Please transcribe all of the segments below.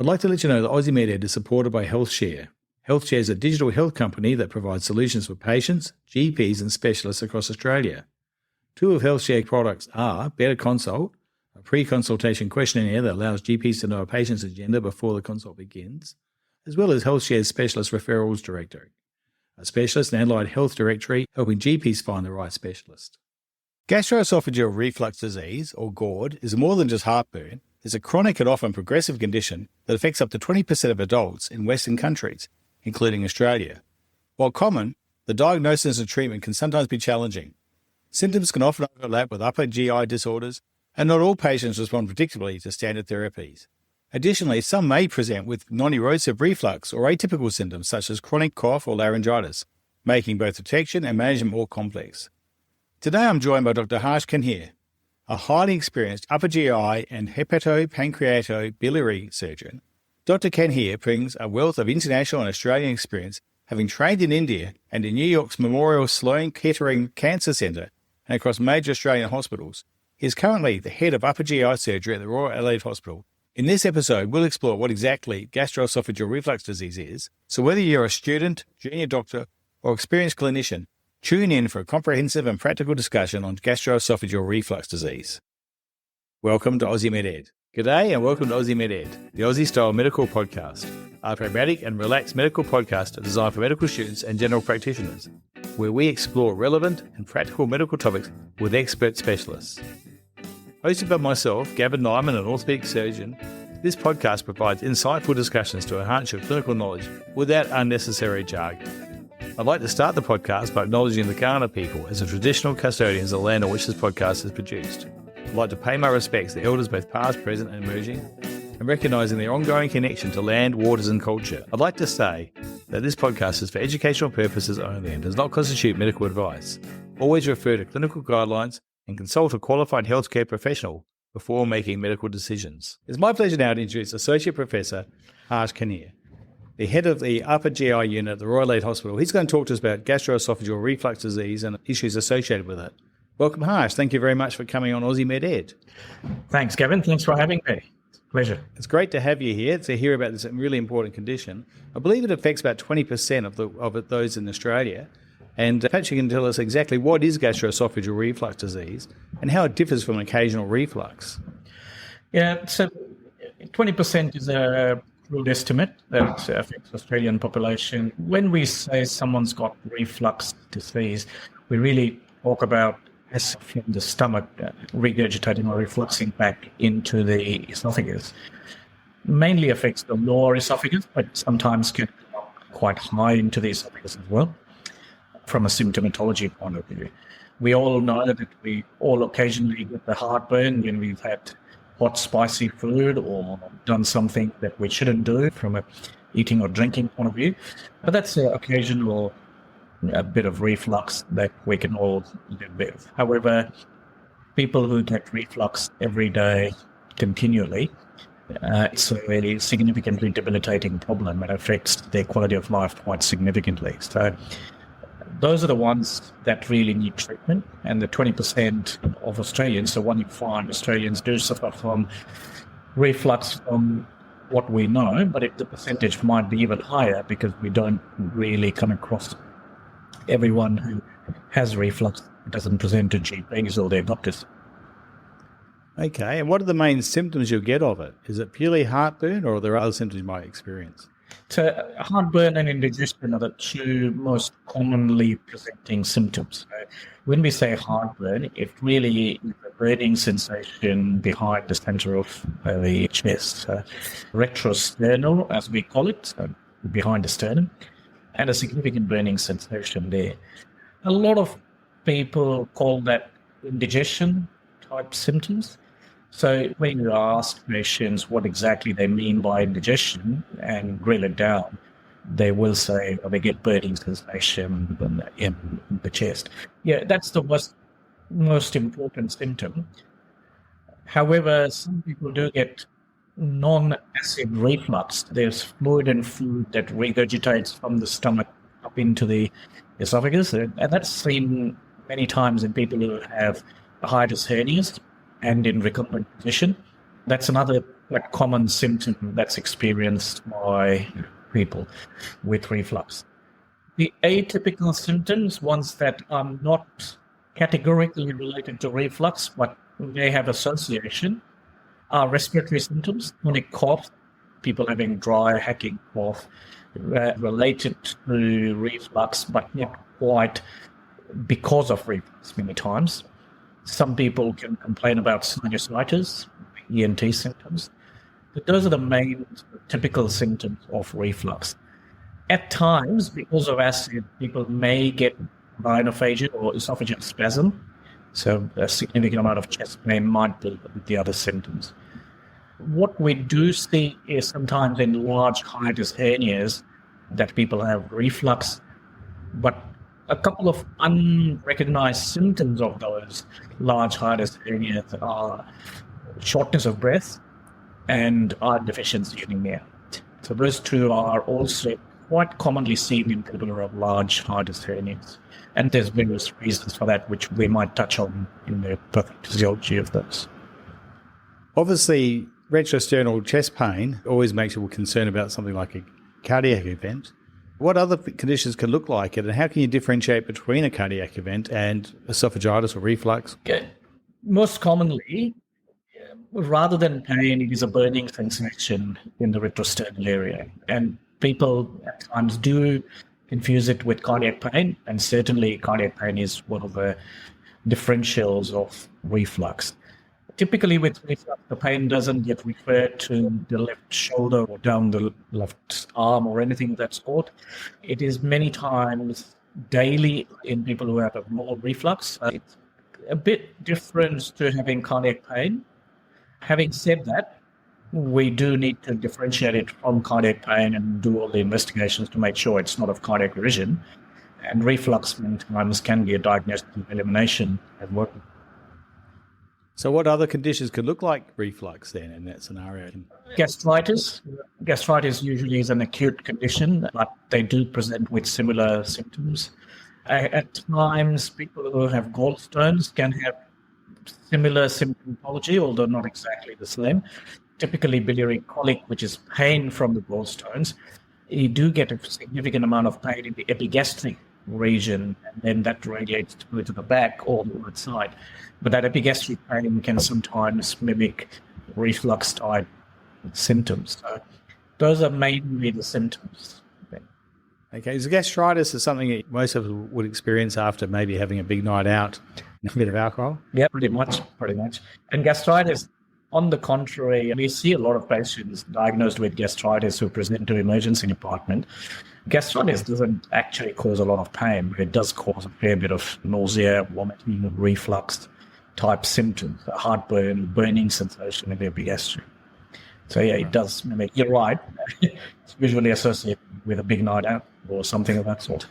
I'd like to let you know that Aussie MedEd is supported by HealthShare. HealthShare is a digital health company that provides solutions for patients, GPs and specialists across Australia. Two of HealthShare products are Better Consult, a pre-consultation questionnaire that allows GPs to know a patient's agenda before the consult begins, as well as HealthShare's Specialist Referrals Directory, a specialist and allied health directory helping GPs find the right specialist. Gastroesophageal reflux disease, or GORD, is more than just heartburn. It's a chronic and often progressive condition that affects up to 20% of adults in Western countries, including Australia. While common, the diagnosis and treatment can sometimes be challenging. Symptoms can often overlap with upper GI disorders, and not all patients respond predictably to standard therapies. Additionally, some may present with non-erosive reflux or atypical symptoms such as chronic cough or laryngitis, making both detection and management more complex. Today I'm joined by Dr. Harsh Kanhere, a highly experienced upper GI and hepatopancreatobiliary surgeon. Dr. Kanhere brings a wealth of international and Australian experience, having trained in India and in New York's Memorial Sloan Kettering Cancer Centre and across major Australian hospitals. He is currently the head of upper GI surgery at the Royal Adelaide Hospital. In this episode, we'll explore what exactly gastroesophageal reflux disease is, so whether you're a student, junior doctor, or experienced clinician, tune in for a comprehensive and practical discussion on gastroesophageal reflux disease. Welcome to Aussie MedEd. G'day and welcome to Aussie MedEd, the Aussie-style medical podcast, a pragmatic and relaxed medical podcast designed for medical students and general practitioners, where we explore relevant and practical medical topics with expert specialists. Hosted by myself, Gavin Nyman, an orthopaedic surgeon, this podcast provides insightful discussions to enhance your clinical knowledge without unnecessary jargon. I'd like to start the podcast by acknowledging the Kaurna people as the traditional custodians of the land on which this podcast is produced. I'd like to pay my respects to elders both past, present and emerging, and recognising their ongoing connection to land, waters and culture. I'd like to say that this podcast is for educational purposes only and does not constitute medical advice. Always refer to clinical guidelines and consult a qualified healthcare professional before making medical decisions. It's my pleasure now to introduce Associate Professor Harsh Kanhere, the head of the upper GI unit at the Royal Adelaide Hospital. He's going to talk to us about gastroesophageal reflux disease and issues associated with it. Welcome, Harsh. Thank you very much for coming on Aussie MedEd. Thanks, Gavin. Thanks for having me. Pleasure. It's great to have you here to hear about this really important condition. I believe it affects about 20% of those in Australia. And perhaps you can tell us exactly what is gastroesophageal reflux disease and how it differs from occasional reflux. Yeah, so 20% is a ruled estimate that affects Australian population. When we say someone's got reflux disease, we really talk about acid from the stomach regurgitating or refluxing back into the esophagus. Mainly affects the lower esophagus, but sometimes can go quite high into the esophagus as well, from a symptomatology point of view. We all know that we all occasionally get the heartburn when we've had hot, spicy food or done something that we shouldn't do from a eating or drinking point of view. But that's an occasional a bit of reflux that we can all live with. However, people who get reflux every day continually, it's a really significantly debilitating problem and affects their quality of life quite significantly. So those are the ones that really need treatment, and the 20% of Australians, so 1 in 5 Australians do suffer from reflux from what we know, but the percentage might be even higher because we don't really come across everyone who has reflux doesn't present to GPs or their doctors. Okay, and what are the main symptoms you'll get of it? Is it purely heartburn or are there other symptoms you might experience? So heartburn and indigestion are the two most commonly presenting symptoms. So when we say heartburn, it really is a burning sensation behind the center of the chest, retrosternal, as we call it, so behind the sternum, and a significant burning sensation there. A lot of people call that indigestion type symptoms. So when you ask patients what exactly they mean by indigestion and drill it down, they will say, they get burning sensation in the chest. Yeah, that's the most important symptom. However, some people do get non-acid reflux. There's fluid and food that regurgitates from the stomach up into the esophagus, and that's seen many times in people who have hiatus hernias and in recumbent position. That's another quite common symptom that's experienced by people with reflux. The atypical symptoms, ones that are not categorically related to reflux, but they have association, are respiratory symptoms, chronic cough, people having dry, hacking cough, related to reflux, but not quite because of reflux many times. Some people can complain about sinusitis, ENT symptoms, but those are the main typical symptoms of reflux. At times, because of acid, people may get rhinophagia or esophageal spasm, so a significant amount of chest pain might be with the other symptoms. What we do see is sometimes in large hiatus hernias that people have reflux, but a couple of unrecognized symptoms of those large hiatus hernias are shortness of breath and iron deficiency anemia. So those two are also quite commonly seen in people who have large hiatus hernias. And there's various reasons for that, which we might touch on in the pathophysiology of those. Obviously, retrosternal chest pain always makes you concerned about something like a cardiac event. What other conditions can look like it, and how can you differentiate between a cardiac event and esophagitis or reflux? Okay. Most commonly, rather than pain, it is a burning sensation in the retrosternal area. And people at times do confuse it with cardiac pain, and certainly cardiac pain is one of the differentials of reflux. Typically with reflux, the pain doesn't get referred to the left shoulder or down the left arm or anything of that sort. It is many times daily in people who have a mild reflux. It's a bit different to having cardiac pain. Having said that, we do need to differentiate it from cardiac pain and do all the investigations to make sure it's not of cardiac origin. And reflux many times can be a diagnostic elimination as well. So what other conditions could look like reflux then in that scenario? Gastritis. Gastritis usually is an acute condition, but they do present with similar symptoms. At times, people who have gallstones can have similar symptomology, although not exactly the same. Typically biliary colic, which is pain from the gallstones. You do get a significant amount of pain in the epigastric region, and then that radiates to the back or the right side. But that epigastric pain can sometimes mimic reflux-type symptoms. So those are mainly the symptoms. Okay, so gastritis is something that most of us would experience after maybe having a big night out and a bit of alcohol? Yeah, pretty much. And gastritis, on the contrary, we see a lot of patients diagnosed with gastritis who present to emergency department. Gastritis doesn't actually cause a lot of pain. It does cause a fair bit of nausea, vomiting, reflux type symptoms, heartburn, burning sensation in the epigastric. So yeah, it does mimic. You're right. It's usually associated with a big night out or something of that sort.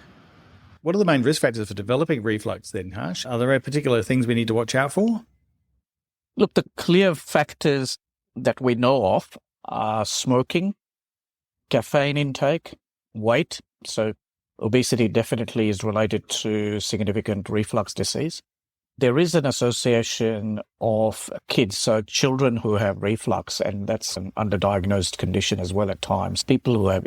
What are the main risk factors for developing reflux then, Harsh? Are there particular things we need to watch out for? Look, the clear factors that we know of are smoking, caffeine intake, weight. So obesity definitely is related to significant reflux disease. There is an association of kids, so children who have reflux, and that's an underdiagnosed condition as well at times. People who have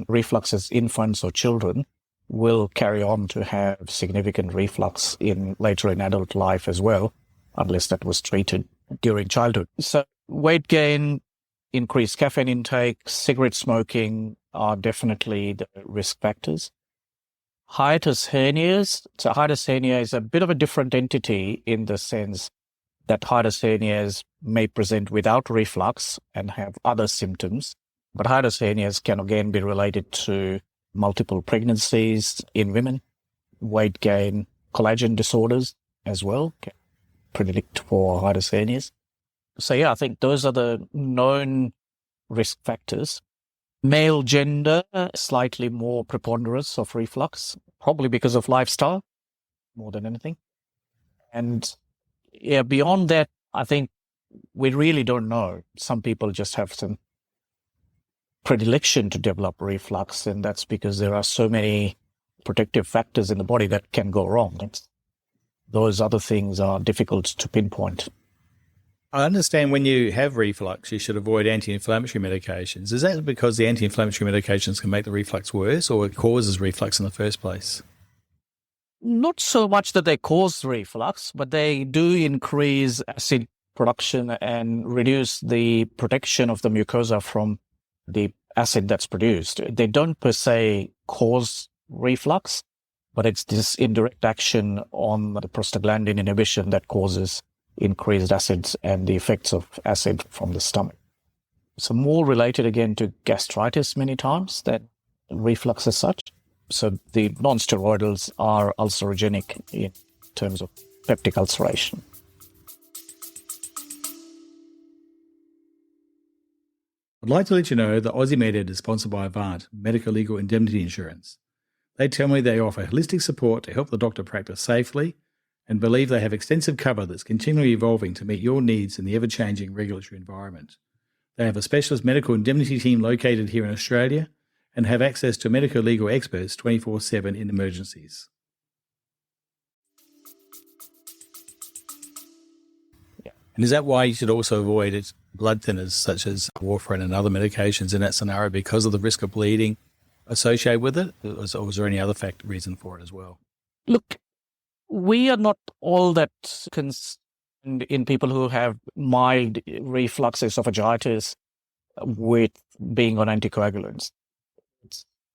reflux as infants or children will carry on to have significant reflux later in adult life as well, unless that was treated during childhood. So weight gain, increased caffeine intake, cigarette smoking are definitely the risk factors. Hiatus hernias. So hiatus hernia is a bit of a different entity in the sense that hiatus hernias may present without reflux and have other symptoms. But hiatus hernias can again be related to multiple pregnancies in women, weight gain, collagen disorders as well, can predict for hiatus hernias. So yeah, I think those are the known risk factors. Male gender, slightly more preponderance of reflux, probably because of lifestyle more than anything. And yeah, beyond that, I think we really don't know. Some people just have some predilection to develop reflux, and that's because there are so many protective factors in the body that can go wrong. Those other things are difficult to pinpoint. I understand when you have reflux, you should avoid anti-inflammatory medications. Is that because the anti-inflammatory medications can make the reflux worse, or it causes reflux in the first place? Not so much that they cause reflux, but they do increase acid production and reduce the protection of the mucosa from the acid that's produced. They don't per se cause reflux, but it's this indirect action on the prostaglandin inhibition that causes increased acids and the effects of acid from the stomach. So more related again to gastritis many times than reflux as such. So the non-steroidals are ulcerogenic in terms of peptic ulceration. I'd like to let you know that Aussie MedEd is sponsored by Avant, Medical Legal Indemnity Insurance. They tell me they offer holistic support to help the doctor practice safely and believe they have extensive cover that's continually evolving to meet your needs in the ever-changing regulatory environment. They have a specialist medical indemnity team located here in Australia and have access to medical legal experts 24/7 in emergencies. And is that why you should also avoid blood thinners such as warfarin and other medications in that scenario because of the risk of bleeding associated with it? Or was there any other reason for it as well? Look, we are not all that concerned in people who have mild reflux esophagitis with being on anticoagulants.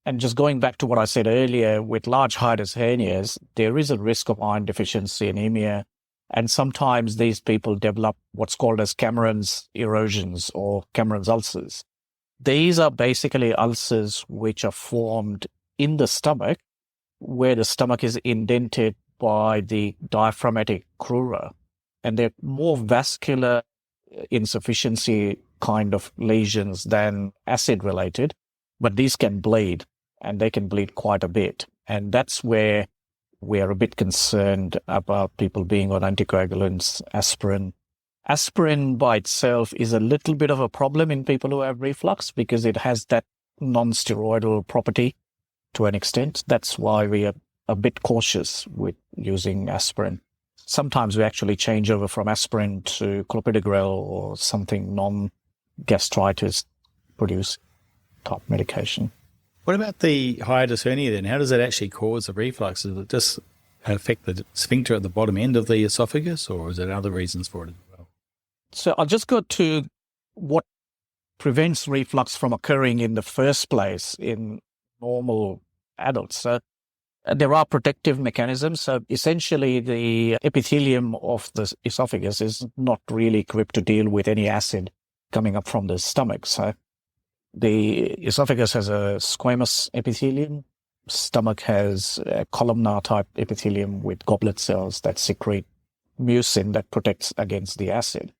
And just going back to what I said earlier, with large hiatus hernias, there is a risk of iron deficiency anemia. And sometimes these people develop what's called as Cameron's erosions or Cameron's ulcers. These are basically ulcers which are formed in the stomach, where the stomach is indented by the diaphragmatic crura. And they're more vascular insufficiency kind of lesions than acid-related, but these can bleed, and they can bleed quite a bit. And that's where we are a bit concerned about people being on anticoagulants, aspirin. Aspirin by itself is a little bit of a problem in people who have reflux because it has that non-steroidal property to an extent. That's why we are a bit cautious with using aspirin. Sometimes we actually change over from aspirin to clopidogrel or something non-gastritis produce type medication. What about the hiatus hernia then? How does that actually cause the reflux? Does it just affect the sphincter at the bottom end of the esophagus, or is there other reasons for it as well? So I'll just go to what prevents reflux from occurring in the first place in normal adults. So there are protective mechanisms. So essentially the epithelium of the esophagus is not really equipped to deal with any acid coming up from the stomach. So the esophagus has a squamous epithelium. Stomach has a columnar type epithelium with goblet cells that secrete mucin that protects against the acid,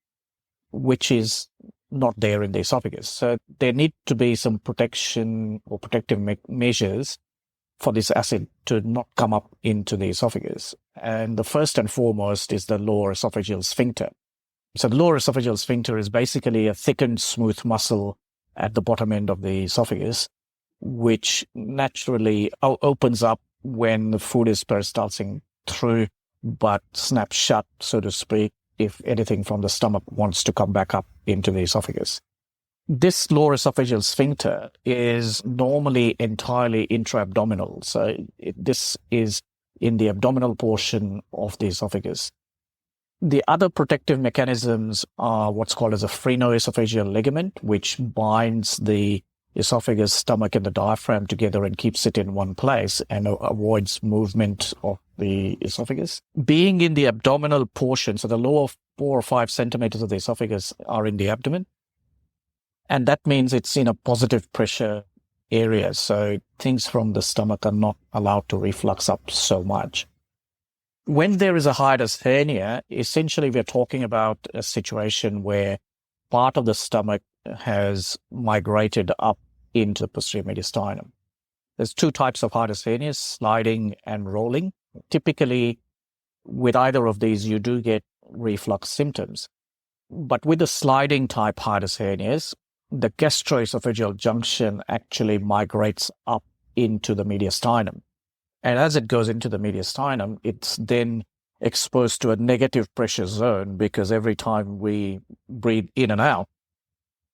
which is not there in the esophagus. So there need to be some protection or protective measures for this acid to not come up into the esophagus. And the first and foremost is the lower esophageal sphincter. So the lower esophageal sphincter is basically a thickened, smooth muscle at the bottom end of the esophagus, which naturally opens up when the food is peristalsing through, but snaps shut, so to speak, if anything from the stomach wants to come back up into the esophagus. This lower esophageal sphincter is normally entirely intra-abdominal. So this is in the abdominal portion of the esophagus. The other protective mechanisms are what's called as a phrenoesophageal ligament, which binds the esophagus, stomach, and the diaphragm together and keeps it in one place and avoids movement of the esophagus. Being in the abdominal portion, so the lower 4 or 5 centimeters of the esophagus are in the abdomen. And that means it's in a positive pressure area. So things from the stomach are not allowed to reflux up so much. When there is a hiatus hernia, essentially we're talking about a situation where part of the stomach has migrated up into the posterior mediastinum. There's 2 types of hiatus hernias, sliding and rolling. Typically, with either of these, you do get reflux symptoms. But with the sliding type hiatus hernias, the gastroesophageal junction actually migrates up into the mediastinum. And as it goes into the mediastinum, it's then exposed to a negative pressure zone, because every time we breathe in and out,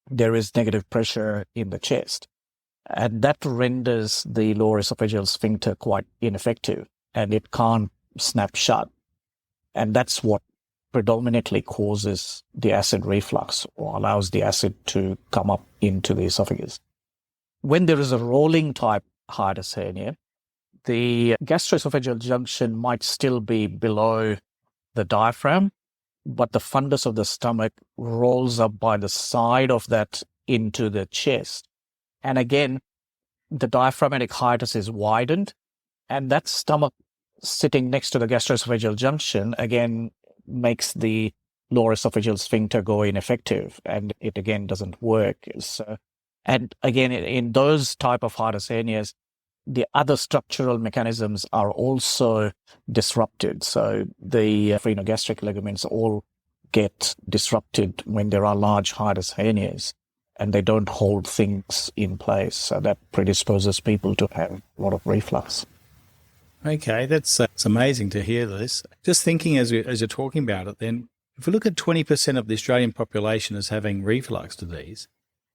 there is negative pressure in the chest. And that renders the lower esophageal sphincter quite ineffective, and it can't snap shut. And that's what predominantly causes the acid reflux, or allows the acid to come up into the esophagus. When there is a rolling type hiatus hernia, the gastroesophageal junction might still be below the diaphragm, but the fundus of the stomach rolls up by the side of that into the chest. And again, the diaphragmatic hiatus is widened, and that stomach sitting next to the gastroesophageal junction again makes the lower esophageal sphincter go ineffective, and it again doesn't work. So, and again, in those type of hiatus hernias, the other structural mechanisms are also disrupted. So the phrenogastric ligaments all get disrupted when there are large hiatus hernias, and they don't hold things in place. So that predisposes people to have a lot of reflux. Okay, it's amazing to hear this. Just thinking as you're talking about it then, if we look at 20% of the Australian population as having reflux disease,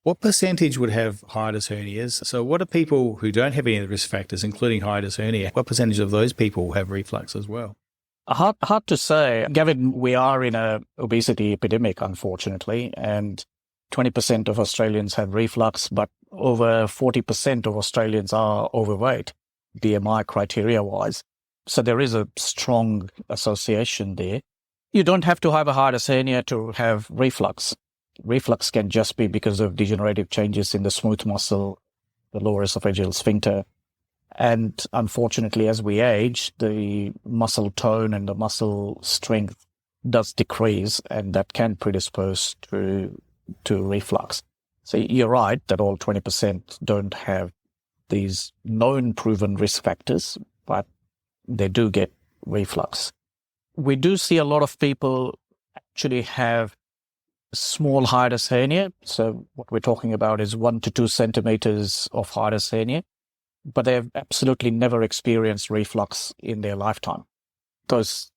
what percentage would have hiatus hernias? So what are people who don't have any of the risk factors, including hiatus hernia, what percentage of those people have reflux as well? Hard to say. Gavin, we are in a obesity epidemic, unfortunately, and 20% of Australians have reflux, but over 40% of Australians are overweight, BMI criteria-wise. So there is a strong association there. You don't have to have a hiatus hernia to have reflux. Reflux can just be because of degenerative changes in the smooth muscle, the lower esophageal sphincter. And unfortunately, as we age, the muscle tone and the muscle strength does decrease, and that can predispose to reflux. So you're right that all 20% don't have these known proven risk factors, but they do get reflux. We do see a lot of people actually have small hiatus hernia. So what we're talking about is 1 to 2 centimeters of hiatus hernia, but they have absolutely never experienced reflux in their lifetime. Those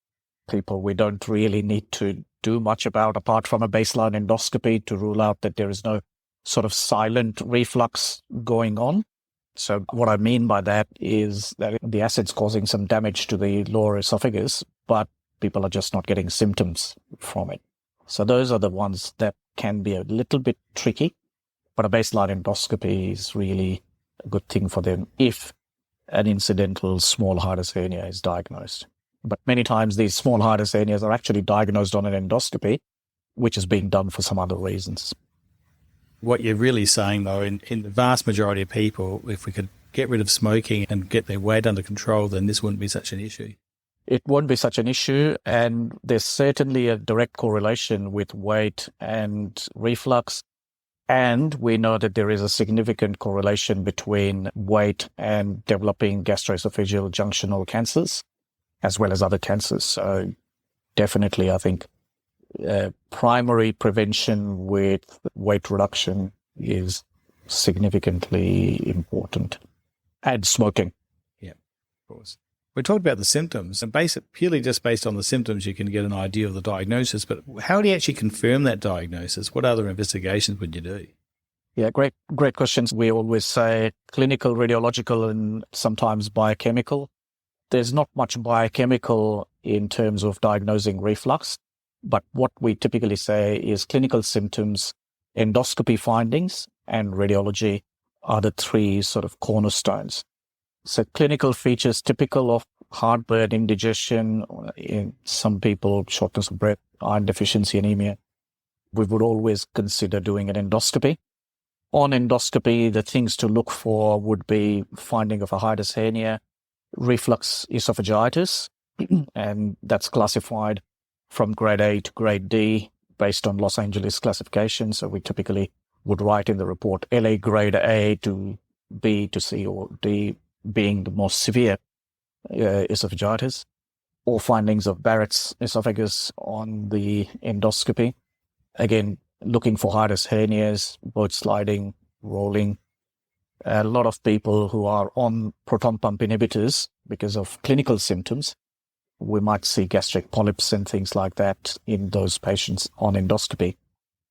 people we don't really need to do much about, apart from a baseline endoscopy, to rule out that there is no sort of silent reflux going on. So what I mean by that is that the acid's causing some damage to the lower esophagus, but people are just not getting symptoms from it. So those are the ones that can be a little bit tricky, but a baseline endoscopy is really a good thing for them if an incidental small hiatus hernia is diagnosed. But many times these small hiatus hernias are actually diagnosed on an endoscopy, which is being done for some other reasons. What you're really saying, though, in the vast majority of people, if we could get rid of smoking and get their weight under control, then this wouldn't be such an issue. It won't be such an issue, and there's certainly a direct correlation with weight and reflux. And we know that there is a significant correlation between weight and developing gastroesophageal junctional cancers, as well as other cancers. So definitely, I think primary prevention with weight reduction is significantly important. And smoking. Yeah, of course. We talked about the symptoms, and purely just based on the symptoms, you can get an idea of the diagnosis. But how do you actually confirm that diagnosis? What other investigations would you do? Yeah, great questions. We always say clinical, radiological, and sometimes biochemical. There's not much biochemical in terms of diagnosing reflux, but what we typically say is clinical symptoms, endoscopy findings, and radiology are the three sort of cornerstones. So clinical features typical of heartburn, indigestion, in some people, shortness of breath, iron deficiency, anemia. We would always consider doing an endoscopy. On endoscopy, the things to look for would be finding of a hiatus hernia, reflux esophagitis, and that's classified from grade A to grade D based on Los Angeles classification. So we typically would write in the report LA grade A to B to C, or D being the most severe esophagitis, or findings of Barrett's esophagus on the endoscopy. Again, looking for hiatus hernias, both sliding, rolling. A lot of people who are on proton pump inhibitors because of clinical symptoms we might see gastric polyps and things like that in those patients on endoscopy.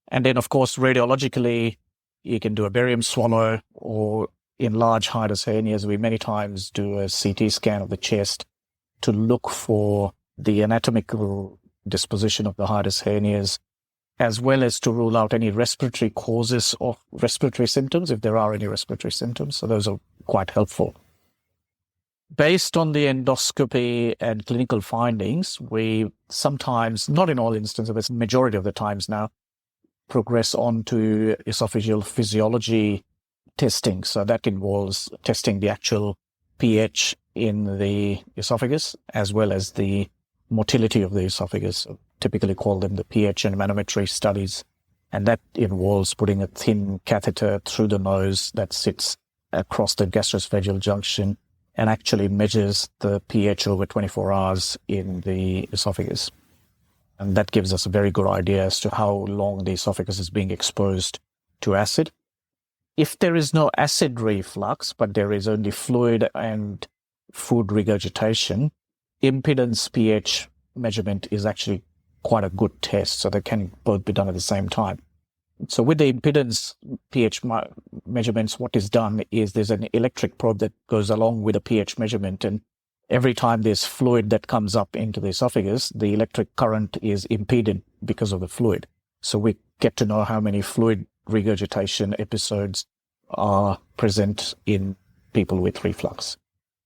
And then, of course, radiologically, you can do a barium swallow, or in large hiatus hernias, we many times do a CT scan of the chest to look for the anatomical disposition of the hiatus hernias, as well as to rule out any respiratory causes of respiratory symptoms, if there are any respiratory symptoms. So those are quite helpful. Based on the endoscopy and clinical findings, we sometimes, not in all instances, but majority of the times now, progress on to esophageal physiology testing. So that involves testing the actual pH in the esophagus, as well as the motility of the esophagus. So typically call them the pH and manometry studies. And that involves putting a thin catheter through the nose that sits across the gastroesophageal junction and actually measures the pH over 24 hours in the esophagus. And that gives us a very good idea as to how long the esophagus is being exposed to acid. If there is no acid reflux, but there is only fluid and food regurgitation, impedance pH measurement is actually quite a good test. So they can both be done at the same time. So with the impedance pH measurements, what is done is there's an electric probe that goes along with a pH measurement. And every time there's fluid that comes up into the esophagus, the electric current is impeded because of the fluid. So we get to know how many fluid regurgitation episodes are present in people with reflux.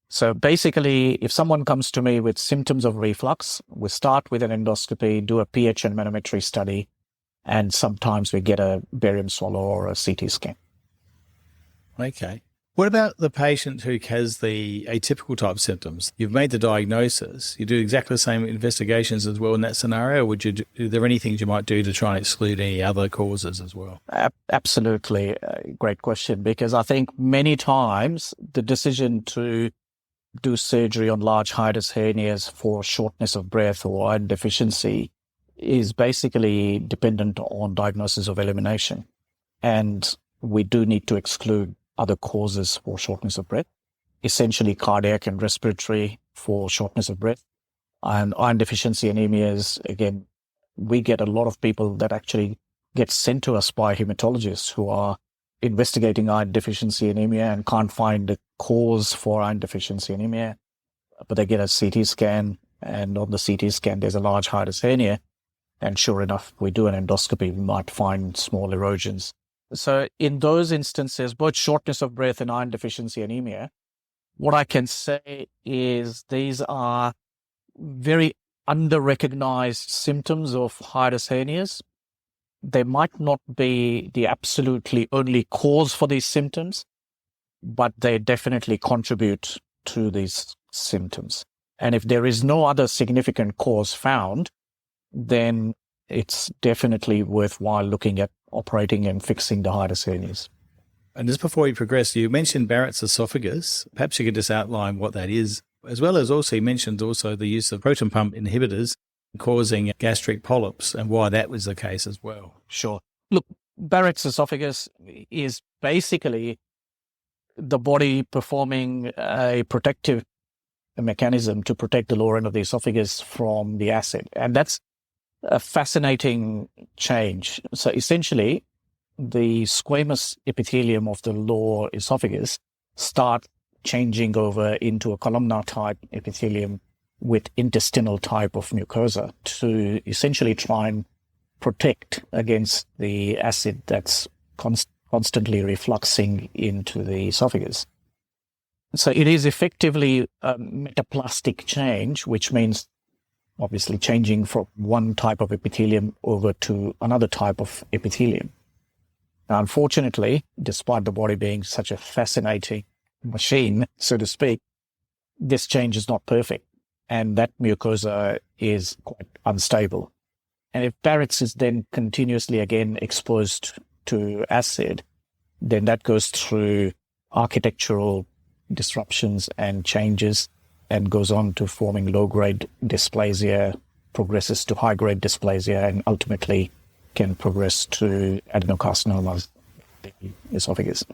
So basically, if someone comes to me with symptoms of reflux, we start with an endoscopy, do a pH and manometry study, and sometimes we get a barium swallow or a CT scan. Okay. What about the patient who has the atypical type symptoms? You've made the diagnosis. You do exactly the same investigations as well in that scenario. Or are there any things you might do to try and exclude any other causes as well? Absolutely. Great question, because I think many times the decision to do surgery on large hiatus hernias for shortness of breath or iron deficiency is basically dependent on diagnosis of elimination. And we do need to exclude other causes for shortness of breath, essentially cardiac and respiratory for shortness of breath. And iron deficiency anemias, again, we get a lot of people that actually get sent to us by hematologists who are investigating iron deficiency anemia and can't find the cause for iron deficiency anemia, but they get a CT scan, and on the CT scan, there's a large hiatus hernia. And sure enough, we do an endoscopy, we might find small erosions. So in those instances, both shortness of breath and iron deficiency anemia, what I can say is these are very under-recognized symptoms of hiatus hernias. They might not be the absolutely only cause for these symptoms, but they definitely contribute to these symptoms. And if there is no other significant cause found, then it's definitely worthwhile looking at operating and fixing the hiatus hernias. And just before we progress, you mentioned Barrett's esophagus. Perhaps you could just outline what that is, as well as also you mentioned also the use of proton pump inhibitors causing gastric polyps and why that was the case as well. Sure. Look, Barrett's esophagus is basically the body performing a protective mechanism to protect the lower end of the esophagus from the acid. And that's a fascinating change. So essentially, the squamous epithelium of the lower esophagus start changing over into a columnar type epithelium with intestinal type of mucosa to essentially try and protect against the acid that's constantly refluxing into the esophagus. So it is effectively a metaplastic change, which means obviously changing from one type of epithelium over to another type of epithelium. Now, unfortunately, despite the body being such a fascinating machine, so to speak, this change is not perfect. And that mucosa is quite unstable. And if Barrett's is then continuously again exposed to acid, then that goes through architectural disruptions and changes and goes on to forming low-grade dysplasia, progresses to high-grade dysplasia, and ultimately can progress to adenocarcinomas of the esophagus.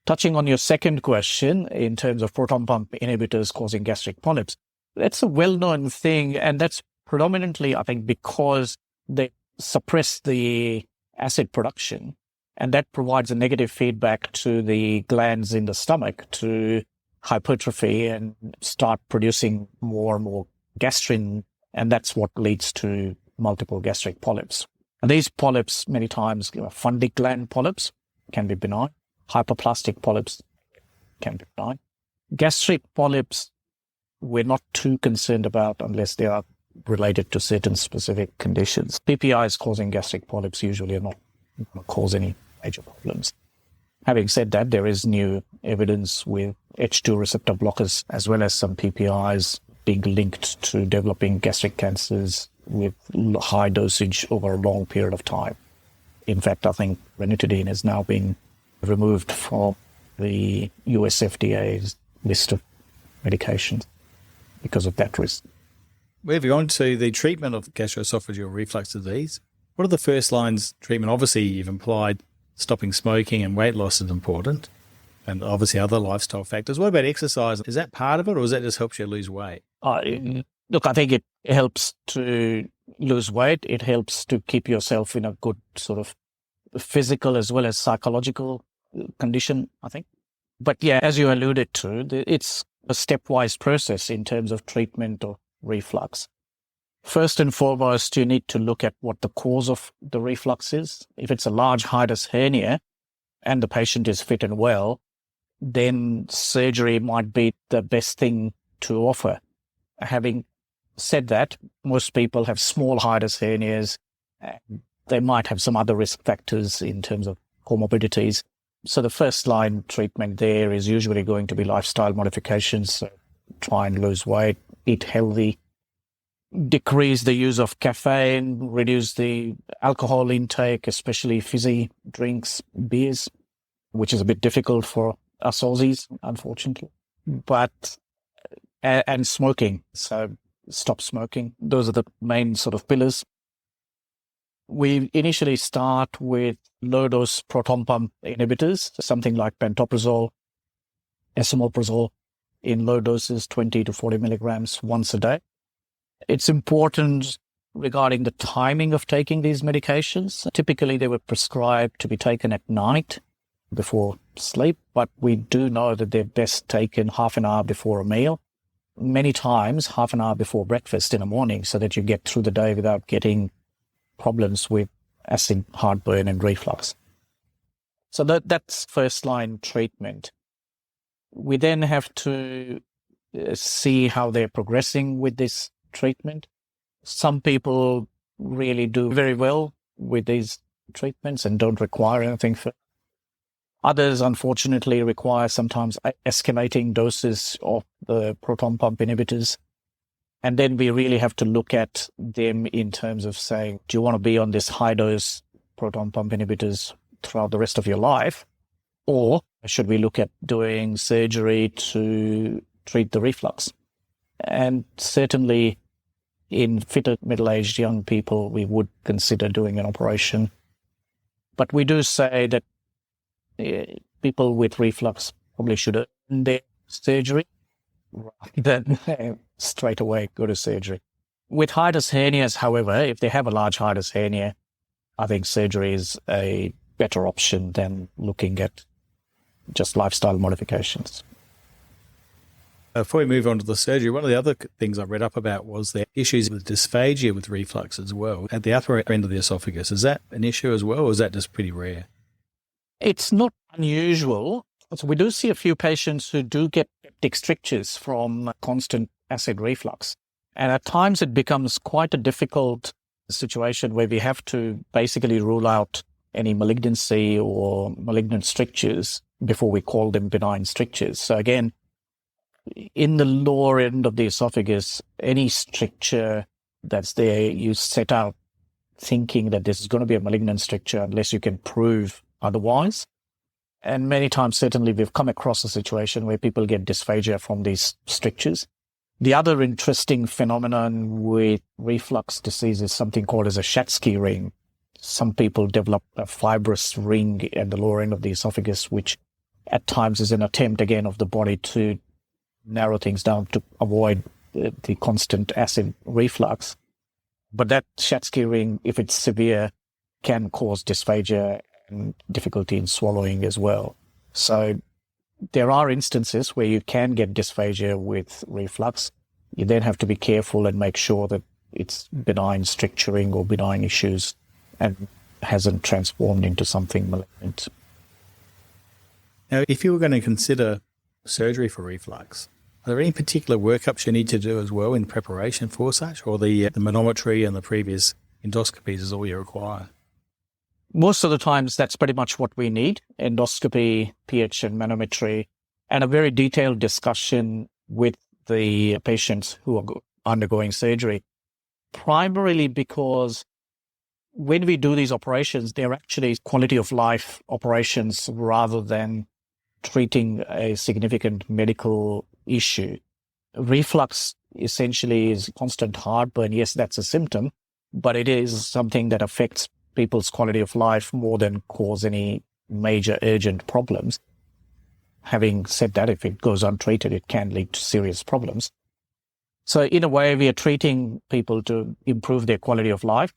Touching on your second question in terms of proton pump inhibitors causing gastric polyps, That's a well-known thing, and that's predominantly, I think, because they suppress the acid production, and that provides a negative feedback to the glands in the stomach to hypertrophy and start producing more and more gastrin, and that's what leads to multiple gastric polyps. And these polyps, many times, fundic gland polyps can be benign. Hyperplastic polyps can be benign. Gastric polyps, we're not too concerned about unless they are related to certain specific conditions. PPIs causing gastric polyps usually are not going to cause any major problems. Having said that, there is new evidence with H2 receptor blockers as well as some PPIs being linked to developing gastric cancers with high dosage over a long period of time. In fact, I think ranitidine has now been removed from the US FDA's list of medications because of that risk. Moving on to the treatment of gastroesophageal reflux disease. What are the first lines treatment? Obviously, you've implied stopping smoking and weight loss is important, and obviously other lifestyle factors. What about exercise? Is that part of it, or does that just help you lose weight? Look, I think it helps to lose weight. It helps to keep yourself in a good sort of physical as well as psychological condition, I think. But yeah, as you alluded to, it's a stepwise process in terms of treatment of reflux. First and foremost, you need to look at what the cause of the reflux is. If it's a large hiatus hernia and the patient is fit and well, then surgery might be the best thing to offer. Having said that, most people have small hiatus hernias. They might have some other risk factors in terms of comorbidities. So the first line treatment there is usually going to be lifestyle modifications. So try and lose weight, eat healthy, decrease the use of caffeine, reduce the alcohol intake, especially fizzy drinks, beers, which is a bit difficult for us Aussies, unfortunately. And smoking. So stop smoking. Those are the main sort of pillars. We initially start with low-dose proton pump inhibitors, something like pantoprazole, esomeprazole in low doses, 20 to 40 milligrams once a day. It's important regarding the timing of taking these medications. Typically, they were prescribed to be taken at night before sleep, but we do know that they're best taken half an hour before a meal, many times half an hour before breakfast in the morning, so that you get through the day without getting problems with acid, heartburn, and reflux. So that's first-line treatment. We then have to see how they're progressing with this treatment. Some people really do very well with these treatments and don't require anything for. Others, unfortunately, require sometimes escalating doses of the proton pump inhibitors. And then we really have to look at them in terms of saying, do you want to be on this high-dose proton pump inhibitors throughout the rest of your life? Or should we look at doing surgery to treat the reflux? And certainly in fitter middle-aged young people, we would consider doing an operation. But we do say that people with reflux probably should earn their surgery rather than straight away go to surgery. With hiatus hernias, however, if they have a large hiatus hernia, I think surgery is a better option than looking at just lifestyle modifications. Before we move on to the surgery, one of the other things I read up about was the issues with dysphagia with reflux as well at the upper end of the esophagus. Is that an issue as well, or is that just pretty rare? It's not unusual. So we do see a few patients who do get peptic strictures from constant acid reflux. And at times it becomes quite a difficult situation where we have to basically rule out any malignancy or malignant strictures before we call them benign strictures. So again, in the lower end of the esophagus, any stricture that's there, you set out thinking that this is going to be a malignant stricture unless you can prove otherwise. And many times, certainly, we've come across a situation where people get dysphagia from these strictures. The other interesting phenomenon with reflux disease is something called as a Schatzky ring. Some people develop a fibrous ring at the lower end of the esophagus, which at times is an attempt, again, of the body to narrow things down to avoid the constant acid reflux. But that Schatzki ring, if it's severe, can cause dysphagia and difficulty in swallowing as well. So there are instances where you can get dysphagia with reflux. You then have to be careful and make sure that it's benign stricturing or benign issues and hasn't transformed into something malignant. Now, if you were going to consider surgery for reflux, are there any particular workups you need to do as well in preparation for such, or the manometry and the previous endoscopies is all you require? Most of the times, that's pretty much what we need: endoscopy, pH and manometry, and a very detailed discussion with the patients who are undergoing surgery, primarily because when we do these operations, they're actually quality of life operations rather than treating a significant medical issue. Reflux essentially is constant heartburn. Yes, that's a symptom, but it is something that affects people's quality of life more than cause any major urgent problems. Having said that, if it goes untreated, it can lead to serious problems. So in a way, we are treating people to improve their quality of life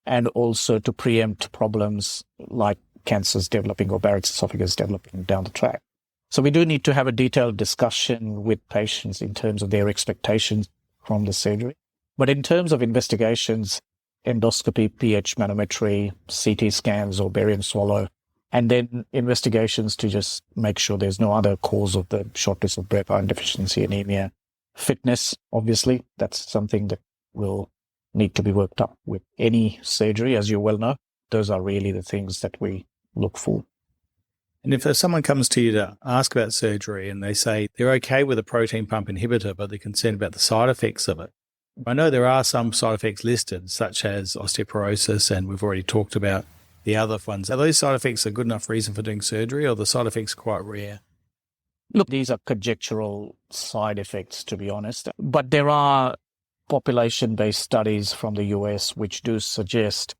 and also to preempt problems like cancers developing or Barrett's esophagus developing down the track. So we do need to have a detailed discussion with patients in terms of their expectations from the surgery. But in terms of investigations, endoscopy, pH manometry, CT scans or barium swallow, and then investigations to just make sure there's no other cause of the shortness of breath, iron deficiency, anemia. Fitness, obviously, that's something that will need to be worked up with any surgery, as you well know. Those are really the things that we look for. And if someone comes to you to ask about surgery and they say they're okay with a protein pump inhibitor, but they're concerned about the side effects of it, I know there are some side effects listed, such as osteoporosis, and we've already talked about the other ones. Are those side effects a good enough reason for doing surgery, or the side effects quite rare? Look, these are conjectural side effects, to be honest. But there are population-based studies from the US which do suggest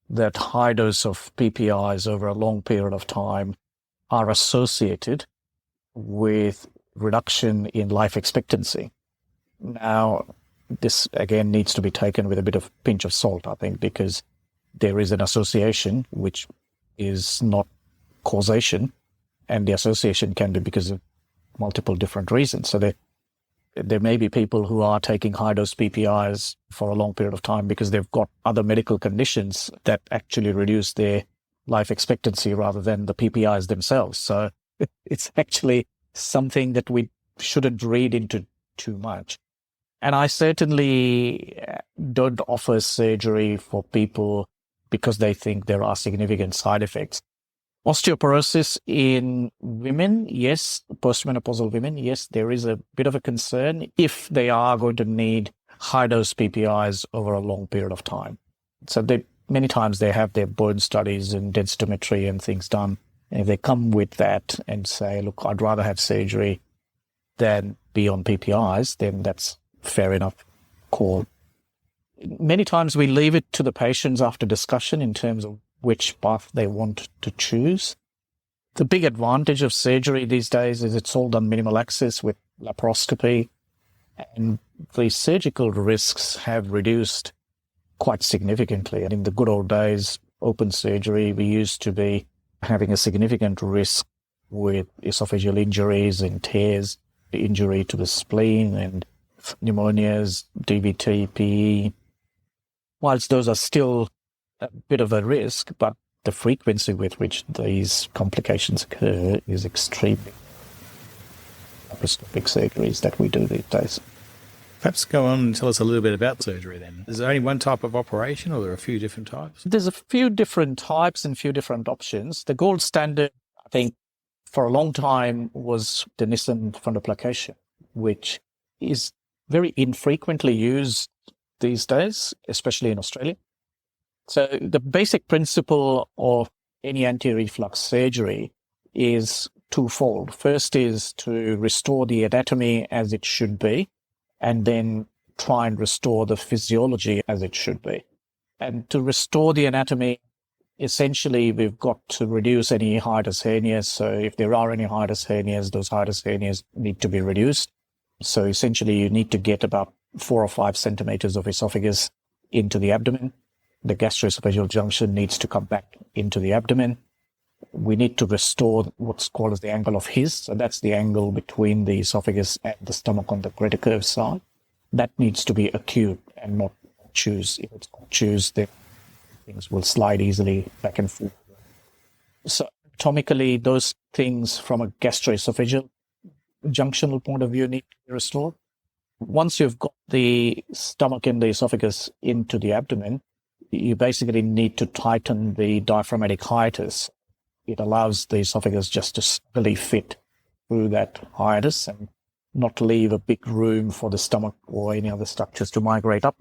that high dose of PPIs over a long period of time are associated with reduction in life expectancy. Now, this again needs to be taken with a bit of pinch of salt, I think, because there is an association which is not causation, and the association can be because of multiple different reasons. So there may be people who are taking high-dose PPIs for a long period of time because they've got other medical conditions that actually reduce their life expectancy rather than the PPIs themselves. So it's actually something that we shouldn't read into too much. And I certainly don't offer surgery for people because they think there are significant side effects. Osteoporosis in women, yes. Postmenopausal women, yes, there is a bit of a concern if they are going to need high-dose PPIs over a long period of time. So many times they have their bone studies and densitometry and things done. And if they come with that and say, look, I'd rather have surgery than be on PPIs, then that's fair enough call. Many times we leave it to the patients after discussion in terms of which path they want to choose. The big advantage of surgery these days is it's all done minimal access with laparoscopy, and the surgical risks have reduced quite significantly. And in the good old days, open surgery, we used to be having a significant risk with esophageal injuries and tears, injury to the spleen and pneumonias, DVT, PE. Whilst those are still a bit of a risk, but the frequency with which these complications occur is extreme. Laparoscopic surgeries that we do these days. Perhaps go on and tell us a little bit about surgery then. Is there only one type of operation, or are there a few different types? There's a few different types and few different options. The gold standard, I think, for a long time was Denizen fundoplication, which is very infrequently used these days, especially in Australia. So the basic principle of any anti-reflux surgery is twofold. First is to restore the anatomy as it should be, and then try and restore the physiology as it should be. And to restore the anatomy, essentially, we've got to reduce any hiatus hernias. So if there are any hiatus hernias, those hiatus hernias need to be reduced. So essentially, you need to get about 4 or 5 centimeters of esophagus into the abdomen. The gastroesophageal junction needs to come back into the abdomen. We need to restore what's called as the angle of His. So that's the angle between the esophagus and the stomach on the greater curve side. That needs to be acute and not obtuse. If it's obtuse, then things will slide easily back and forth. So anatomically, those things from a gastroesophageal junctional point of view need to be restored. Once you've got the stomach and the esophagus into the abdomen, you basically need to tighten the diaphragmatic hiatus. It allows the esophagus just to steadily fit through that hiatus and not leave a big room for the stomach or any other structures to migrate up.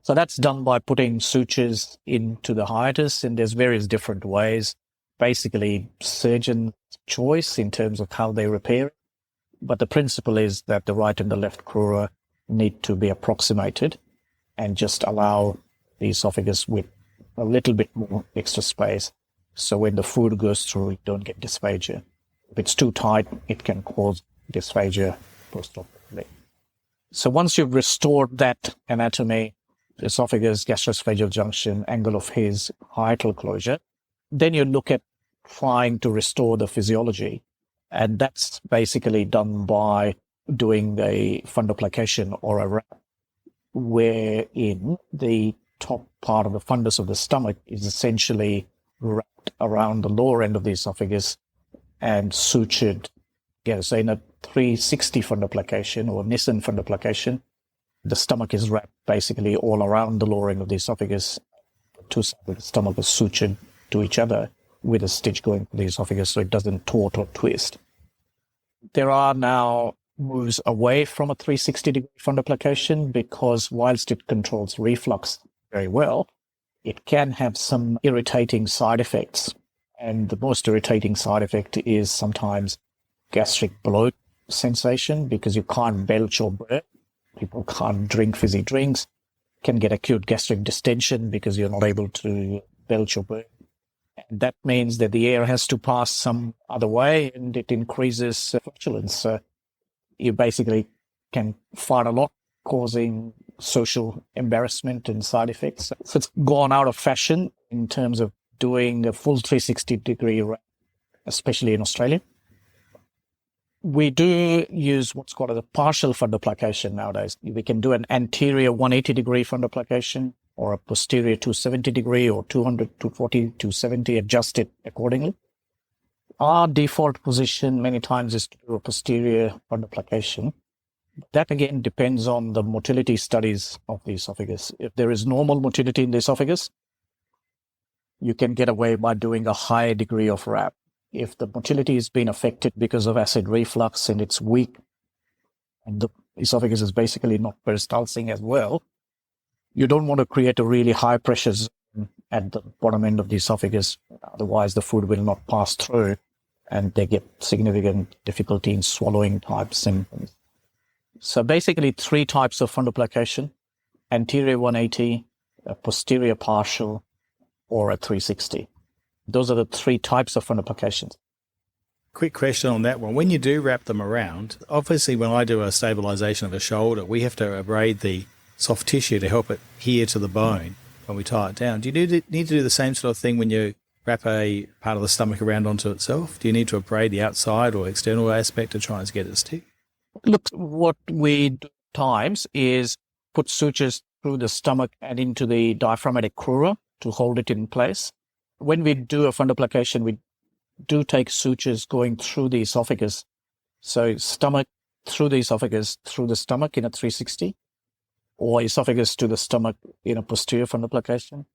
So that's done by putting sutures into the hiatus, and there's various different ways. Basically, surgeon's choice in terms of how they repair it. But the principle is that the right and the left crura need to be approximated and just allow the esophagus with a little bit more extra space. So when the food goes through, you don't get dysphagia. If it's too tight, it can cause dysphagia postoperatively. So once you've restored that anatomy, esophagus, gastroesophageal junction, angle of His, hiatal closure, then you look at trying to restore the physiology. And that's basically done by doing a fundoplication or a wrap, wherein the top part of the fundus of the stomach is essentially wrapped around the lower end of the esophagus and sutured. Yeah, so in a 360 fundoplication or Nissen fundoplication, the stomach is wrapped basically all around the lower end of the esophagus. Two sides of the stomach are sutured to each other with a stitch going to the esophagus so it doesn't taut or twist. There are now moves away from a 360-degree fundoplication because whilst it controls reflux very well, it can have some irritating side effects. And the most irritating side effect is sometimes gastric bloat sensation because you can't belch or burp. People can't drink fizzy drinks, can get acute gastric distension because you're not able to belch or burp. And that means that the air has to pass some other way and it increases flatulence. So you basically can fart a lot, causing social embarrassment and side effects. So it's gone out of fashion in terms of doing a full 360-degree wrap, especially in Australia. We do use what's called a partial fundoplication nowadays. We can do an anterior 180-degree fundoplication or a posterior 270-degree or 200, 240, 270, adjust it accordingly. Our default position many times is to do a posterior fundoplication. That again depends on the motility studies of the esophagus. If there is normal motility in the esophagus, you can get away by doing a higher degree of wrap. If the motility has been affected because of acid reflux and it's weak, and the esophagus is basically not peristalsing as well, you don't want to create a really high pressure zone at the bottom end of the esophagus. Otherwise, the food will not pass through and they get significant difficulty in swallowing type symptoms. So basically 3 types of fundoplication: anterior 180, a posterior partial, or a 360. Those are the 3 types of fundoplications. Quick question on that one. When you do wrap them around, obviously when I do a stabilization of a shoulder, we have to abrade the soft tissue to help it adhere to the bone when we tie it down. Do you need to do the same sort of thing when you wrap a part of the stomach around onto itself? Do you need to abrade the outside or external aspect to try and get it to stick? Look, what we do at times is put sutures through the stomach and into the diaphragmatic crura to hold it in place. When we do a fundoplication, we do take sutures going through the esophagus. So stomach through the esophagus, through the stomach in a 360, or esophagus to the stomach in a posterior fundoplication.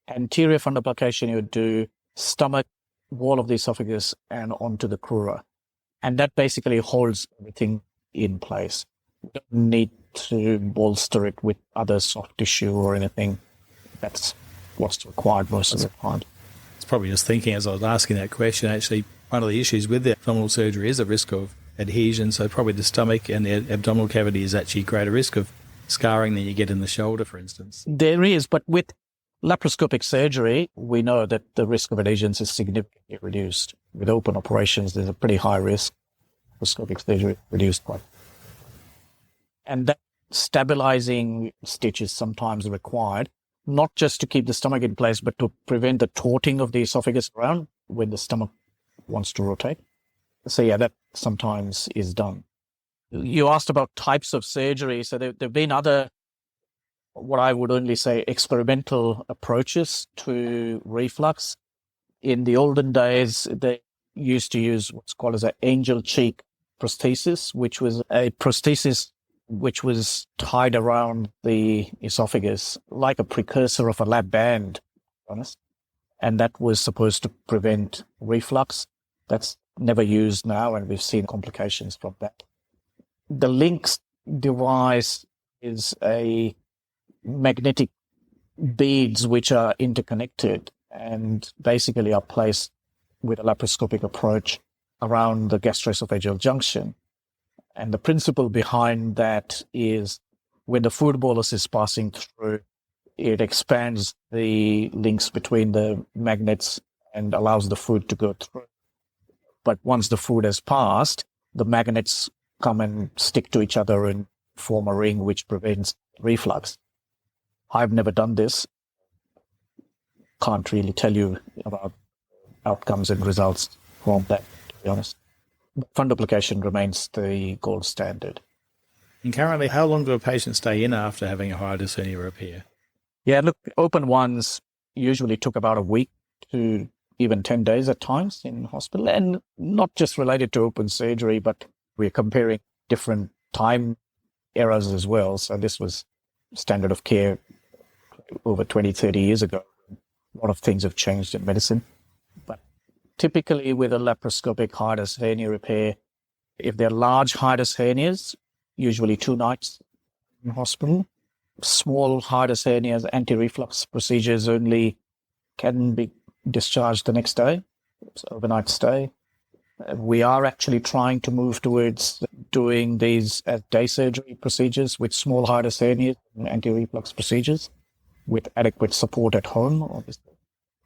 Anterior fundoplication, you would do stomach, wall of the esophagus, and onto the crura. And that basically holds everything in place. You don't need to bolster it with other soft tissue or anything. That's what's required most of the time. It's probably just thinking as I was asking that question, actually, one of the issues with the abdominal surgery is a risk of adhesion. So probably the stomach and the abdominal cavity is actually greater risk of scarring than you get in the shoulder, for instance. There is, but with laparoscopic surgery, we know that the risk of adhesions is significantly reduced. With open operations, there's a pretty high risk. Laparoscopic surgery reduced quite. And that stabilizing stitch is sometimes required, not just to keep the stomach in place, but to prevent the torting of the esophagus around when the stomach wants to rotate. So yeah, that sometimes is done. You asked about types of surgery. So there have been other, what I would only say, experimental approaches to reflux. In the olden days, they used to use what's called as an angel cheek prosthesis, which was a prosthesis which was tied around the esophagus like a precursor of a lap band, to be honest. And that was supposed to prevent reflux. That's never used now, and we've seen complications from that. The LINX device is a magnetic beads which are interconnected and basically are placed with a laparoscopic approach around the gastroesophageal junction. And the principle behind that is when the food bolus is passing through, it expands the links between the magnets and allows the food to go through. But once the food has passed, the magnets come and stick to each other and form a ring, which prevents reflux. I've never done this. Can't really tell you about outcomes and results from that, to be honest. Fundoplication remains the gold standard. And currently, how long do a patient stay in after having a hiatus hernia repair? Yeah, look, open ones usually took about a week to even 10 days at times in hospital, and not just related to open surgery, but we're comparing different time eras as well. So this was standard of care over 20, 30 years ago. A lot of things have changed in medicine. But typically with a laparoscopic hiatus hernia repair, if they're large hiatus hernias, usually 2 nights in hospital. Small hiatus hernias, anti-reflux procedures only can be discharged the next day. It's overnight stay. We are actually trying to move towards doing these as day surgery procedures with small hiatus hernias and anti-reflux procedures with adequate support at home, obviously.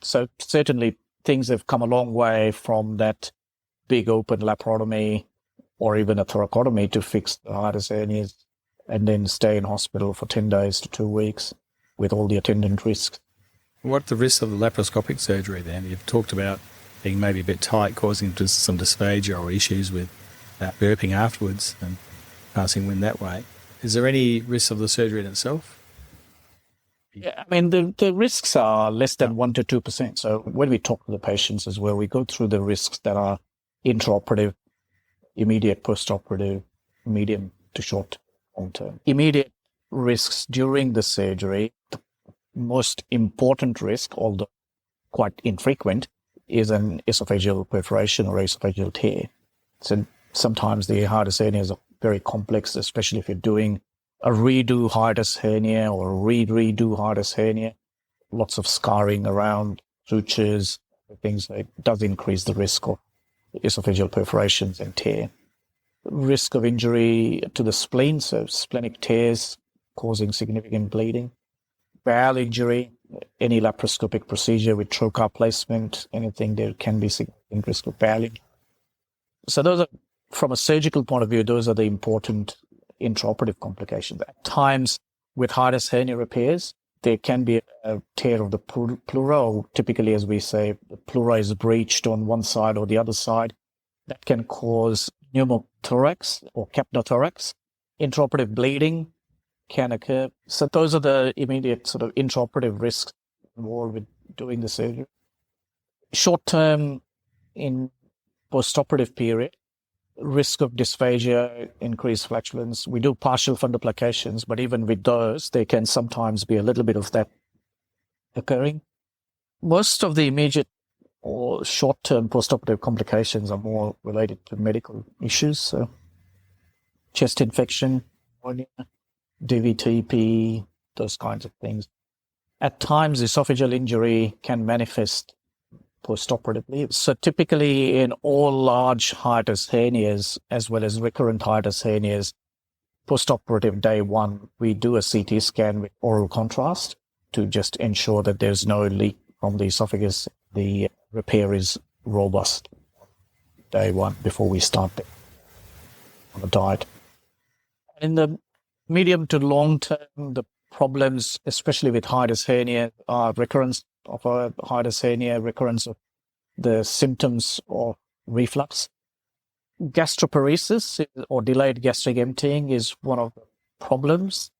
So certainly things have come a long way from that big open laparotomy or even a thoracotomy to fix the hiatus hernias and then stay in hospital for 10 days to 2 weeks with all the attendant risks. What are the risks of the laparoscopic surgery then? You've talked about being maybe a bit tight, causing some dysphagia or issues with burping afterwards and passing wind that way. Is there any risk of the surgery in itself? Yeah, I mean, the risks are less than 1 to 2%. So when we talk to the patients as well, we go through the risks that are intraoperative, immediate postoperative, medium to short, long term. Immediate risks during the surgery, the most important risk, although quite infrequent, is an esophageal perforation or esophageal tear. So sometimes the hiatus hernias are very complex, especially if you're doing a redo hiatus hernia or a redo hiatus hernia. Lots of scarring around, sutures, things like does increase the risk of esophageal perforations and tear. Risk of injury to the spleen, so splenic tears causing significant bleeding. Bowel injury, any laparoscopic procedure with trocar placement, anything, there can be significant risk of bowel injury. So those are, from a surgical point of view, those are the important intraoperative complications. At times with hiatus hernia repairs, there can be a tear of the pleura, or typically, as we say, the pleura is breached on one side or the other side. That can cause pneumothorax or capnothorax. Intraoperative bleeding can occur. So those are the immediate sort of intraoperative risks involved with doing the surgery. Short term, in postoperative period, risk of dysphagia, increased flatulence. We do partial fundoplications, but even with those, there can sometimes be a little bit of that occurring. Most of the immediate or short-term postoperative complications are more related to medical issues. So chest infection, pneumonia, DVT, those kinds of things. At times, esophageal injury can manifest postoperatively. So typically in all large hiatus hernias, as well as recurrent hiatus hernias, postoperative day 1, we do a CT scan with oral contrast to just ensure that there's no leak from the esophagus. The repair is robust day 1 before we start on the diet. In the Medium to long term, the problems, especially with hiatus hernia, are recurrence of a hiatus hernia, recurrence of the symptoms of reflux. Gastroparesis or delayed gastric emptying is one of the problems,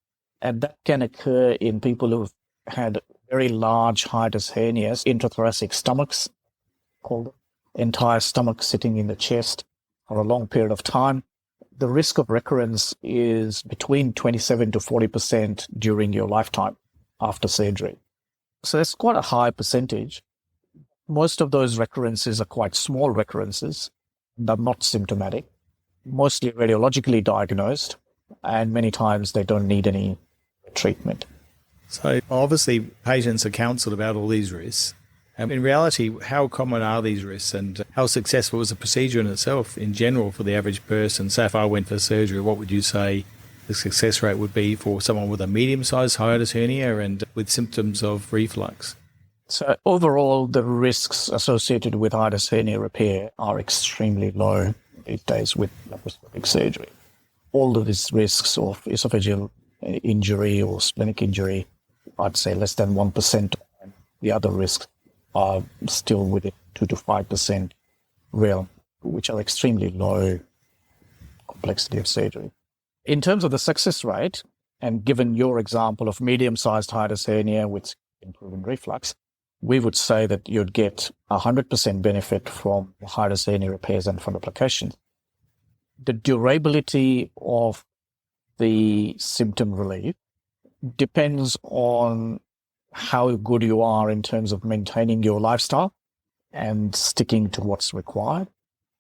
and that can occur in people who've had very large hiatus hernias, intrathoracic stomachs, called entire stomach sitting in the chest for a long period of time. The risk of recurrence is between 27 to 40% during your lifetime after surgery. So that's quite a high percentage. Most of those recurrences are quite small recurrences. They're not symptomatic, mostly radiologically diagnosed, and many times they don't need any treatment. So obviously patients are counselled about all these risks. In reality, how common are these risks and how successful is the procedure in itself in general for the average person? So if I went for surgery, what would you say the success rate would be for someone with a medium-sized hiatus hernia and with symptoms of reflux? So overall, the risks associated with hiatus hernia repair are extremely low these days with laparoscopic surgery. All of these risks of esophageal injury or splenic injury, I'd say less than 1%. The other risks are still within 2 to 5% real, which are extremely low complexity of surgery. In terms of the success rate, and given your example of medium-sized hiatus hernia with improving reflux, we would say that you'd get 100% benefit from hiatus hernia repairs and fundoplications. The durability of the symptom relief depends on how good you are in terms of maintaining your lifestyle and sticking to what's required.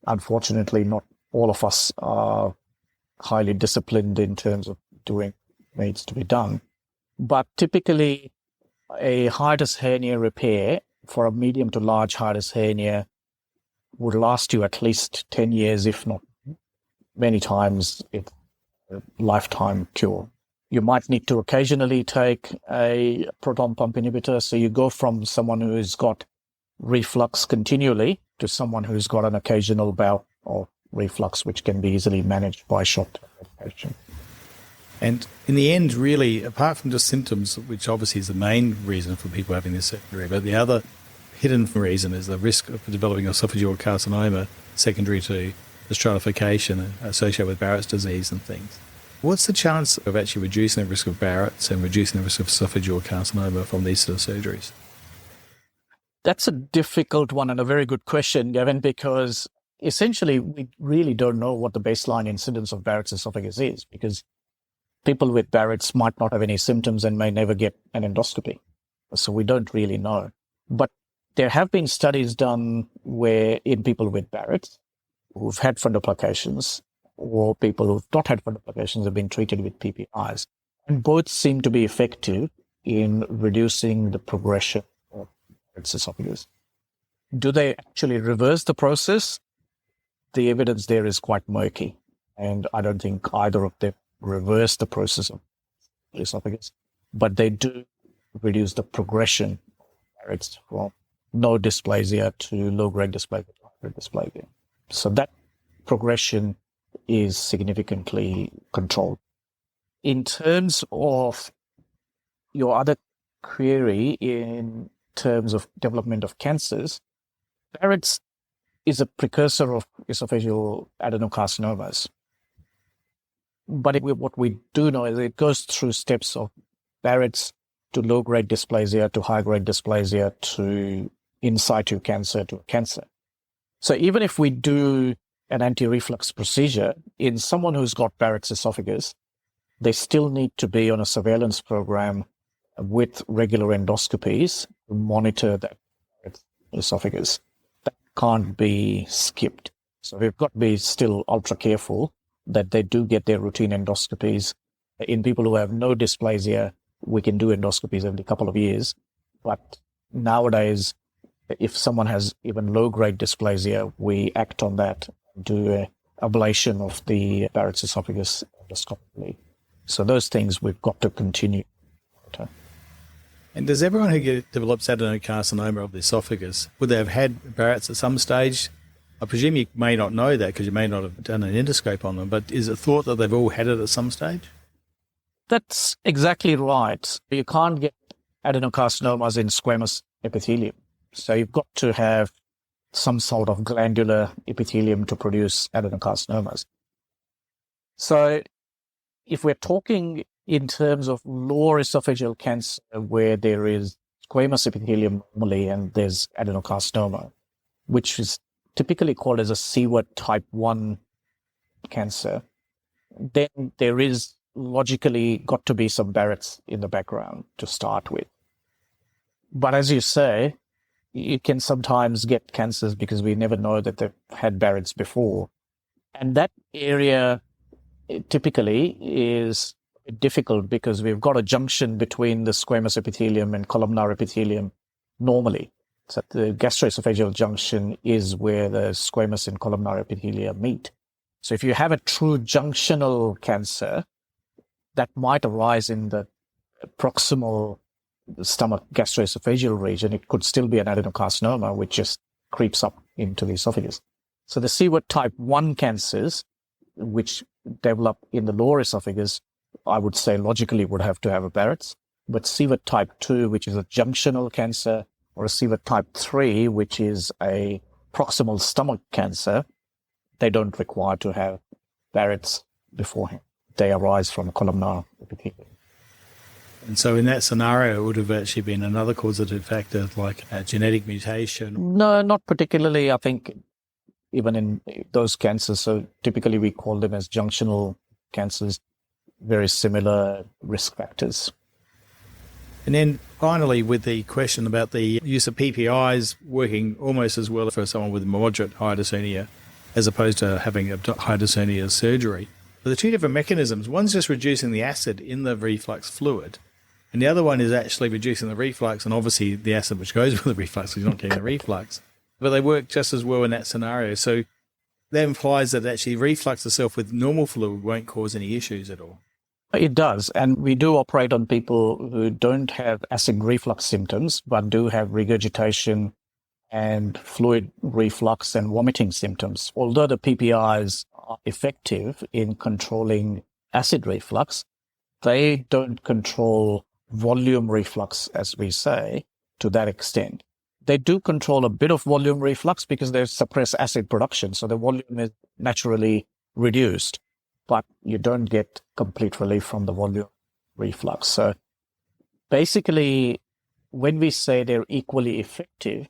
Unfortunately, not all of us are highly disciplined in terms of doing what needs to be done. But typically, a hiatus hernia repair for a medium to large hiatus hernia would last you at least 10 years, if not many times, it's a lifetime cure. You might need to occasionally take a proton pump inhibitor. So you go from someone who's got reflux continually to someone who's got an occasional bout of reflux, which can be easily managed by short-term medication. And in the end, really, apart from just symptoms, which obviously is the main reason for people having this surgery, but the other hidden reason is the risk of developing esophageal carcinoma secondary to the stratification associated with Barrett's disease and things. What's the chance of actually reducing the risk of Barrett's and reducing the risk of esophageal carcinoma from these sort of surgeries? That's a difficult one and a very good question, Gavin, because essentially we really don't know what the baseline incidence of Barrett's esophagus is, because people with Barrett's might not have any symptoms and may never get an endoscopy. So we don't really know. But there have been studies done where in people with Barrett's who've had fundoplications or people who've not had fundoplications have been treated with PPIs. And both seem to be effective in reducing the progression of Barrett's esophagus. Do they actually reverse the process? The evidence there is quite murky. And I don't think either of them reverse the process of esophagus. But they do reduce the progression of Barrett's from no dysplasia to low-grade dysplasia to high-grade dysplasia. So that progression is significantly controlled. In terms of your other query in terms of development of cancers, Barrett's is a precursor of esophageal adenocarcinomas. But what we do know is it goes through steps of Barrett's to low-grade dysplasia to high-grade dysplasia to in situ cancer to cancer. So even if we do an anti-reflux procedure in someone who's got Barrett's esophagus, they still need to be on a surveillance program with regular endoscopies to monitor that Barrett's esophagus. That can't be skipped. So we've got to be still ultra careful that they do get their routine endoscopies. In people who have no dysplasia, we can do endoscopies every couple of years. But nowadays, if someone has even low-grade dysplasia, we act on that, do an ablation of the Barrett's esophagus endoscopically. So those things we've got to continue. And does everyone who develops adenocarcinoma of the esophagus, would they have had Barrett's at some stage? I presume you may not know that because you may not have done an endoscope on them, but is it thought that they've all had it at some stage? That's exactly right. You can't get adenocarcinomas in squamous epithelium. So you've got to have some sort of glandular epithelium to produce adenocarcinomas. So if we're talking in terms of lower esophageal cancer, where there is squamous epithelium normally and there's adenocarcinoma, which is typically called as a Seward type 1 cancer, then there is logically got to be some Barrett's in the background to start with. But as you say, you can sometimes get cancers because we never know that they've had Barrett's before. And that area typically is difficult because we've got a junction between the squamous epithelium and columnar epithelium normally. So the gastroesophageal junction is where the squamous and columnar epithelia meet. So if you have a true junctional cancer, that might arise in the proximal stomach gastroesophageal region. It could still be an adenocarcinoma, which just creeps up into the esophagus. So the Seward type 1 cancers, which develop in the lower esophagus, I would say logically would have to have a Barrett's. But Seward type 2, which is a junctional cancer, or a Seward type 3, which is a proximal stomach cancer, they don't require to have Barrett's beforehand. They arise from columnar epithelium. And so in that scenario, it would have actually been another causative factor like a genetic mutation. No, not particularly. I think even in those cancers, so typically we call them as junctional cancers, very similar risk factors. And then finally, with the question about the use of PPIs working almost as well for someone with moderate hiatus hernia as opposed to having a hiatus hernia surgery. But the two different mechanisms, one's just reducing the acid in the reflux fluid, and the other one is actually reducing the reflux and obviously the acid which goes with the reflux, so you're not getting the reflux. But they work just as well in that scenario. So that implies that actually reflux itself with normal fluid won't cause any issues at all. It does. And we do operate on people who don't have acid reflux symptoms, but do have regurgitation and fluid reflux and vomiting symptoms. Although the PPIs are effective in controlling acid reflux, they don't control volume reflux, as we say, to that extent. They do control a bit of volume reflux because they suppress acid production, so the volume is naturally reduced, but you don't get complete relief from the volume reflux. So basically, when we say they're equally effective,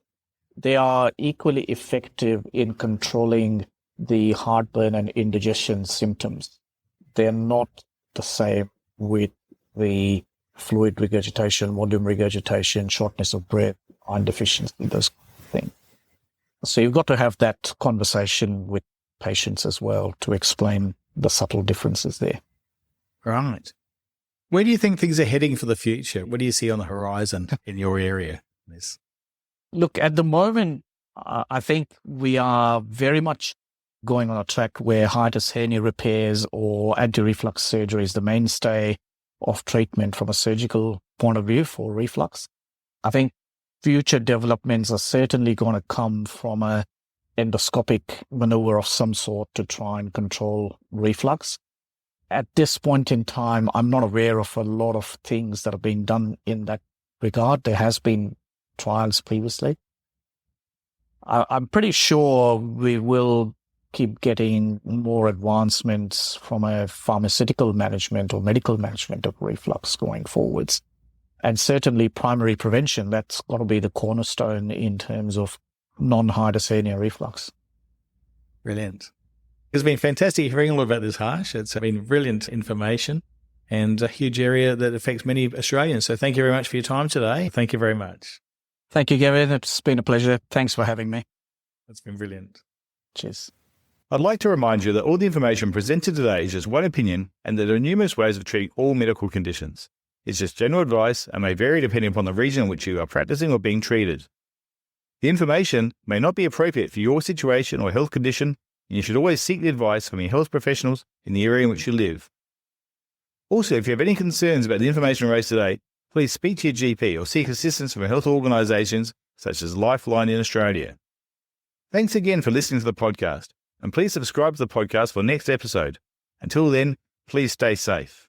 they are equally effective in controlling the heartburn and indigestion symptoms. They're not the same with the fluid regurgitation, volume regurgitation, shortness of breath, iron deficiency, those things. So you've got to have that conversation with patients as well to explain the subtle differences there. Right. Where do you think things are heading for the future? What do you see on the horizon in your area? Look, at the moment, I think we are very much going on a track where hiatus hernia repairs or anti-reflux surgery is the mainstay of treatment from a surgical point of view for reflux. I think future developments are certainly going to come from a endoscopic maneuver of some sort to try and control reflux. At this point in time, I'm not aware of a lot of things that are being done in that regard. There has been trials previously. I'm pretty sure we will keep getting more advancements from a pharmaceutical management or medical management of reflux going forwards. And certainly primary prevention, that's got to be the cornerstone in terms of non-hiatus hernia reflux. Brilliant. It's been fantastic hearing all about this, Harsh. It's been brilliant information and a huge area that affects many Australians. So thank you very much for your time today. Thank you very much. Thank you, Gavin. It's been a pleasure. Thanks for having me. It's been brilliant. Cheers. I'd like to remind you that all the information presented today is just one opinion and that there are numerous ways of treating all medical conditions. It's just general advice and may vary depending upon the region in which you are practicing or being treated. The information may not be appropriate for your situation or health condition, and you should always seek the advice from your health professionals in the area in which you live. Also, if you have any concerns about the information raised today, please speak to your GP or seek assistance from health organisations such as Lifeline in Australia. Thanks again for listening to the podcast, and please subscribe to the podcast for the next episode. Until then, please stay safe.